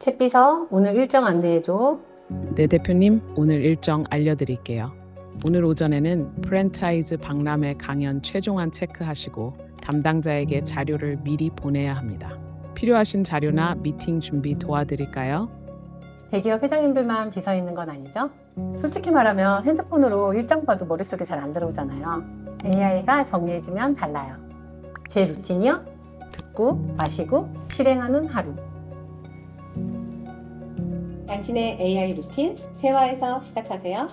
채비서 오늘 일정 안내해줘. 네, 대표님, 오늘 일정 알려드릴게요. 오늘 오전에는 프랜차이즈 박람회 강연 최종안 체크하시고 담당자에게 자료를 미리 보내야 합니다. 필요하신 자료나 미팅 준비 도와드릴까요? 대기업 회장님들만 비서 있는 건 아니죠? 솔직히 말하면 핸드폰으로 일정 봐도 머릿속에 잘 안 들어오잖아요. AI가 정리해주면 달라요. 제 루틴이요? 듣고 마시고 실행하는 하루. 당신의 AI 루틴 세화에서 시작하세요.